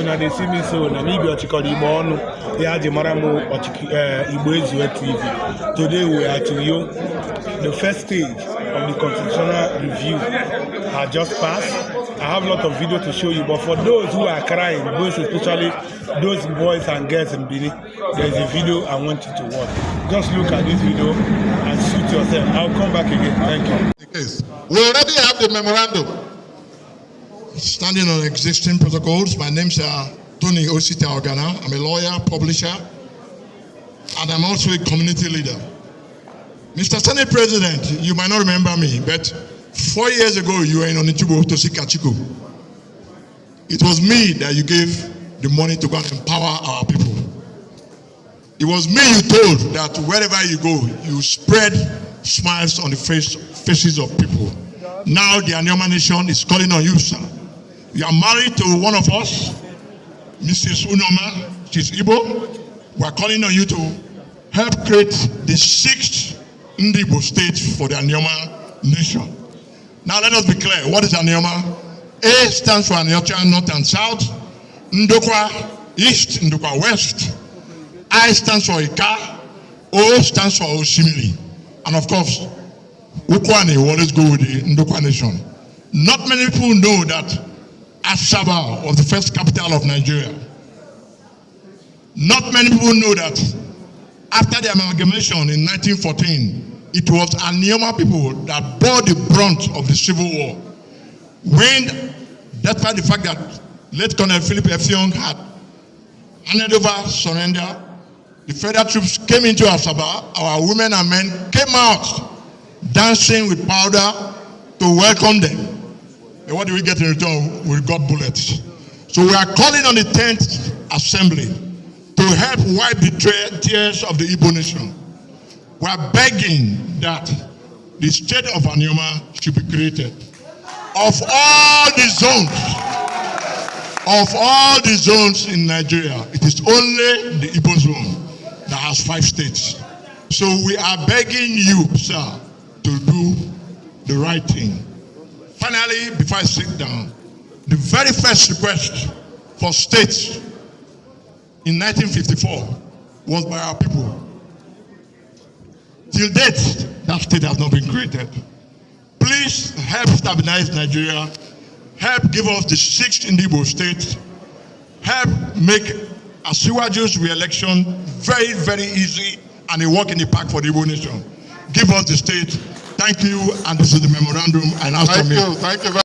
una dey see me so, Namibia Ochikodi Igbo Onu, Yaji Maramu Igbo Ezue TV. Today we are to you. The first stage of the constitutional review has just passed. I have a lot of video to show you, but for those who are crying, those especially those boys and girls in Bini, there's a video I want you to watch. Just look at this video and suit yourself. I'll come back again. Thank you. We already have the memorandum. Standing on existing protocols, my name's Tony Osita Ogana. I'm a lawyer, publisher, and I'm also a community leader. Mr. Senate President, you might not remember me, but 4 years ago you were in Onitshibo to see Kachiko. It was me that you gave the money to go and empower our people. It was me you told that wherever you go, you spread smiles on the faces of people. Now the Anioma nation is calling on you, sir. You are married to one of us, Mrs. Umunna, she's Igbo. We are calling on you to help create the 6th Igbo state for the Anioma nation. Now let us be clear, what is Anioma? A stands for Aniocha, North and South. Ndokwa, East, Ndokwa, West. I stands for Ika. O stands for Osimiri. And of course, Ukwane will always go with the Ndokwa nation. Not many people know that Asaba was the first capital of Nigeria. Not many people know that after the amalgamation in 1914, it was Anioma people that bore the brunt of the Civil War. When, despite the fact that late Colonel Philip F. Young had handed over surrender, the federal troops came into Asaba, our women and men came out dancing with powder to welcome them. And what do we get in return? We got bullets. So we are calling on the 10th Assembly to help wipe the tears of the Igbo nation. We are begging that the state of Anioma should be created. Of all the zones in Nigeria, it is only the Igbo zone that has 5 states. So we are begging you, sir, to do the right thing. Finally, before I sit down, the very first request for states in 1954 was by our people. Till date, that state has not been created. Please help stabilize Nigeria. Help give us the 6th Igbo state. Help make Asiwaju's re-election very, very easy and a walk in the park for the Igbo nation. Give us the state. Thank you, and this is the memorandum. And Thank you very